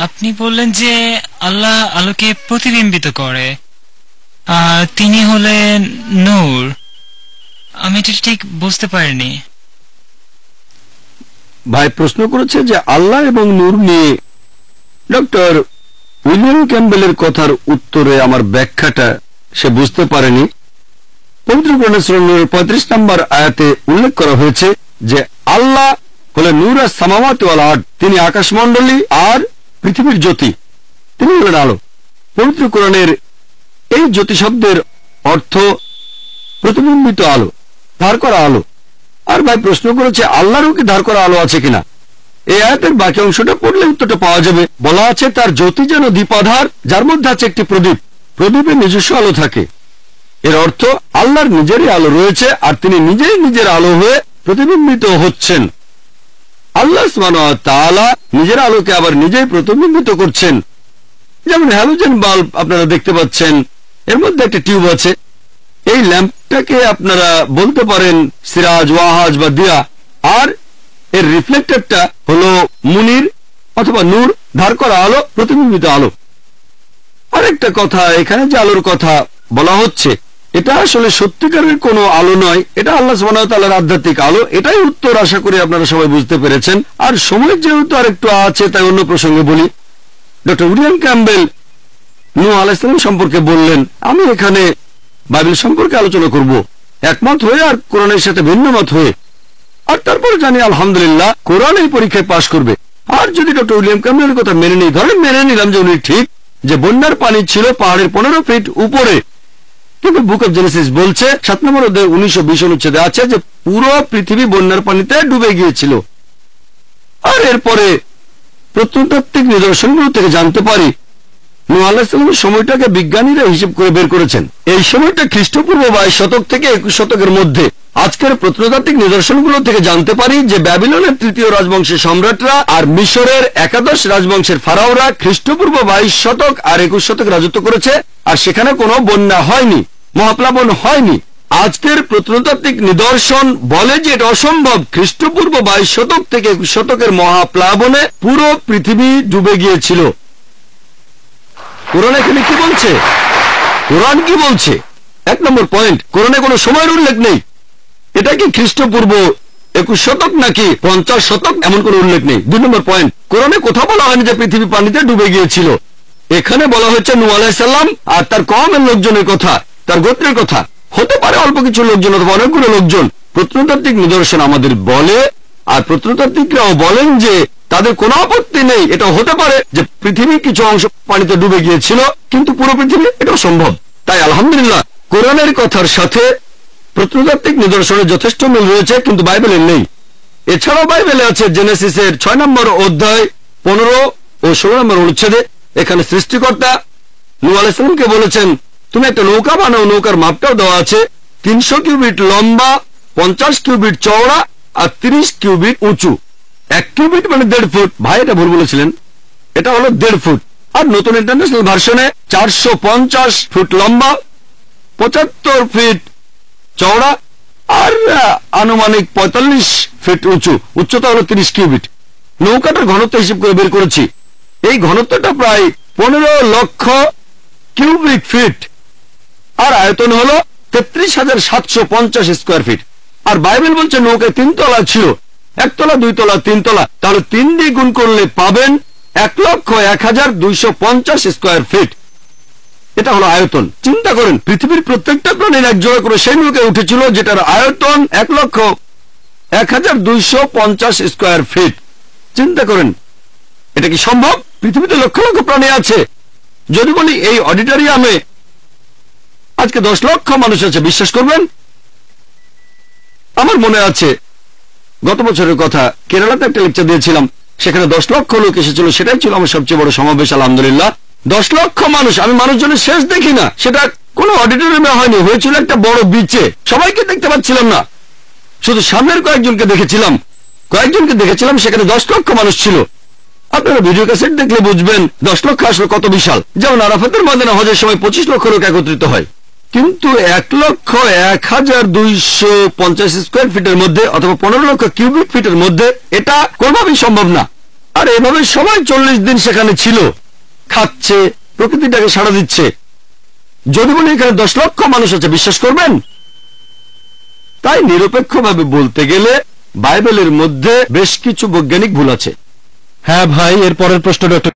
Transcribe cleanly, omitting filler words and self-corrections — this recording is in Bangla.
আপনি বললেন যে আল্লাহ আলোকে প্রতিবিম্বিত করে, তিনি হলেন নূর। আমি এটা ঠিক বুঝতে পারিনি। ভাই প্রশ্ন করেছে যে আল্লাহ এবং নূর নিয়ে ডক্টর উইলিয়াম ক্যাম্বেলের কথার উত্তরে আমার ব্যাখ্যাটা সে বুঝতে পারেনি। পবিত্র কোরআনের সূরা নূরের 35 নম্বর আয়াতে উল্লেখ করা হয়েছে যে আল্লাহ হলেন নূর আস-সামাওয়াতি ওয়াল আরদ, তিনি আকাশমণ্ডলী আর পৃথিবীর জ্যোতি, তিনি হলেন আলো। পবিত্র কোরআনের এই জ্যোতি শব্দের অর্থ প্রতিবিম্বিত আলো, ধার করা আলো। আর ভাই প্রশ্ন করেছে আল্লাহরও কি ধার করা আলো আছে কিনা। এই আয়াতের বাকি অংশটা পড়লে উত্তরটা পাওয়া যাবে। বলা আছে তার জ্যোতি যেন দীপাধার, যার মধ্যে আছে একটি প্রদীপ, প্রদীপে নিজস্ব আলো থাকে। এর অর্থ আল্লাহর নিজেরই আলো রয়েছে আর তিনি নিজেই নিজের আলো হয়ে প্রতিবিম্বিত হচ্ছেন। আল্লাহ সুবহানাহু ওয়া তাআলা নিজের আলোকে আবার নিজেই প্রতিবিম্বিত করছেন। যেমন হ্যালোজেন বাল্ব আপনারা দেখতে পাচ্ছেন, এর মধ্যে একটা টিউব আছে। এই ল্যাম্পটাকে আপনারা বলতে পারেন সিরাজ, ওয়াহাজ বা দিয়া, আর এর রিফ্লেক্টরটা হলো মুনির অথবা নূর, ধার করা আলো, প্রতিবিম্বিত আলো। আরেকটা কথা, এখানে যে আলোর কথা বলা হচ্ছে এটা আসলে সত্যিকারের কোনো আলো নয়, এটা আল্লাহ সুবহানাহু ওয়া তাআলার আধ্যাত্মিক আলো। এটাই উত্তর, আশা করি আপনারা সবাই বুঝতে পেরেছেন। আর সময় যেহেতু আরেকটু আছে তাই অন্য প্রসঙ্গে বলি। ডক্টর উইলিয়াম ক্যাম্বেল নূহ আলাইহিস সালাম সম্পর্কে বললেন, আমি এখানে বাইবেল সম্পর্কে আলোচনা করব একমত হয়ে আর কোরআনের সাথে ভিন্ন মত হয়ে। আর তারপরে জানি আলহামদুলিল্লাহ কোরআন এই পরীক্ষায় পাশ করবে। আর যদি ডক্টর উইলিয়াম ক্যাম্বেলের কথা মেনে নিই, ধরেন মেনে নিলাম যে উনি ঠিক, যে বন্যার পানি ছিল পাহাড়ের 15 ফিট উপরে, কিন্তু বুক অব জেনেসিস বলছে 7 নম্বর অধ্যায় 19-20 অনুচ্ছেদে আছে যে পুরো পৃথিবী বন্যার পানিতে ডুবে গিয়েছিল। আর এরপরে প্রত্নতাত্ত্বিক নিদর্শনগুলো থেকে জানতে পারি নূহ আলাইহিস সালামের সময়টাকে বিজ্ঞানীরা হিসেব করে বের করেছেন। এই সময়টা খ্রিস্টপূর্ব 22 শতক থেকে 21 শতকের মধ্যে। আজকের প্রত্নতাত্ত্বিক নিদর্শনগুলো থেকে জানতে পারি যে ব্যাবিলনের 3য় রাজবংশের সম্রাটরা আর মিশরের একাদশ রাজবংশের ফারাওরা খ্রিস্টপূর্ব 22 শতক আর 21 শতক রাজত্ব করেছে, আর সেখানে কোনো বন্যা হয়নি, মহাপ্লাবন হয়নি। আজকের প্রত্নতাত্ত্বিক নিদর্শন বলে যে এটা অসম্ভব। খ্রিস্টপূর্ব 22 শতক থেকে 21 শতকের মহাপ্লাবনে পুরো পৃথিবী ডুবে গিয়েছিল। কোরআন এখানে কি বলছে? কোরআন কি বলছে? 1 নম্বর পয়েন্ট, কোরআনে কোনো সময়ের উল্লেখ নেই। এটা কি খ্রিস্টপূর্ব 21 শতক নাকি 50 শতক, এমন কোনো উল্লেখ নেই। 2 নম্বর পয়েন্ট, কোরআনে কোথাও বলা হয়নি যে পৃথিবী পানিতে ডুবে গিয়েছিল। এখানে বলা হচ্ছে নূহ আলাইহিস সালাম আর তার কওমের লোকজনের কথা, তার গোত্রের কথা। হতে পারে অল্প কিছু লোকজন অথবা অনেকগুলো লোকজন। প্রত্নতাত্ত্বিক নিদর্শন আমাদের বলে, আর প্রত্নতাত্ত্বিকরাও বলেন যে তাদের কোনো আপত্তি নেই, এটা হতে পারে যে পৃথিবীর কিছু অংশ পানিতে ডুবে গিয়েছিল, কিন্তু পুরো পৃথিবী এটাও সম্ভব। তাই আলহামদুলিল্লাহ কোরআনের কথার সাথে প্রত্নতাত্ত্বিক নিদর্শনের যথেষ্ট মিল রয়েছে, কিন্তু বাইবেলের নেই। এছাড়াও বাইবেলে আছে জেনেসিসের 6 নম্বর অধ্যায় 15 ও 16 নম্বর অনুচ্ছেদে। এখানে সৃষ্টিকর্তা নূহ আলাইহিস সালামকে বলেছেন তুমি একটা নৌকা বানাও। নৌকার মাপটাও দেওয়া আছে, 300 কিউবিট লম্বা, 50 কিউবিট চওড়া আর 30 কিউবিট উঁচু। 1 কিউবিট মানে 1.5 ফুট। ভাই এটা ভুল বলেছিলেন, এটা হলো 1.5 ফুট। আর নতুন ইন্টারন্যাশনাল ভার্সনে 450 ফুট লম্বা, 75 ফিট চওড়া আর আনুমানিক 45 ফিট উঁচু। উচ্চতা হলো 30 কিউবিট। নৌকাটার ঘনত্ব হিসেব করে বের করেছি, এই ঘনত্বটা প্রায় 15 লক্ষ কিউবিক ফিট, আর আয়তন হলো 33,750 স্কোয়ার ফিট। আর বাইবেল বলছে নৌকায় 3 তলা ছিল, 1 তলা 2 তলা 3 তলা, তাহলে 3 দিয়ে গুণ করলে পাবেন 1,01,250 স্কোয়ার ফিট। এটা হলো আয়তন। চিন্তা করেন পৃথিবীর প্রত্যেকটা প্রাণীর এক জোড়া করে সেই নৌকায় উঠেছিল যেটার আয়তন 1,01,250 স্কোয়ার ফিট। চিন্তা করেন এটা কি সম্ভব? পৃথিবীতে লক্ষ লক্ষ প্রাণী আছে। যদি বলি এই অডিটোরিয়ামে আজকে 10 লক্ষ মানুষ আছে, বিশ্বাস করবেন? আমার মনে আছে গত বছরের কথা, কেরালাতে একটা লেকচার দিয়েছিলাম, সেখানে 10 লক্ষ লোক এসেছিল। সেটাই ছিল আমার সবচেয়ে বড় সমাবেশ আলহামদুলিল্লাহ। 10 লক্ষ মানুষ। আমি মানুষজনের শেষ দেখি না, সেটা কোনো অডিটোরিয়ামে হয়নি, হয়েছিল একটা বড় বিচে। সবাইকে দেখতে পাচ্ছিলাম না, শুধু সামনের কয়েকজনকে দেখেছিলাম। সেখানে 10 লক্ষ মানুষ ছিল। আপনারা ভিডিও ক্যাসেট দেখলে বুঝবেন 10 লক্ষ আসলে কত বিশাল। যেমন আরাফাতের ময়দানে হজের সময় 25 লক্ষ লোক একত্রিত হয়, কিন্তু 1,01,250 স্কোয়ার ফিটের মধ্যে অথবা 15 লক্ষ কিউবিক ফিটের মধ্যে এটা কোনোভাবেই সম্ভব না। আর এভাবে সবাই 40 দিন সেখানে ছিল, খাচ্ছে, প্রকৃতিটাকে সাড়া দিচ্ছে। যদি বলি এখানে 10 লক্ষ মানুষ আছে, বিশ্বাস করবেন? তাই নিরপেক্ষভাবে বলতে গেলে বাইবেলের মধ্যে বেশ কিছু বৈজ্ঞানিক ভুল আছে। হ্যাঁ ভাই, এর পরের প্রশ্নটা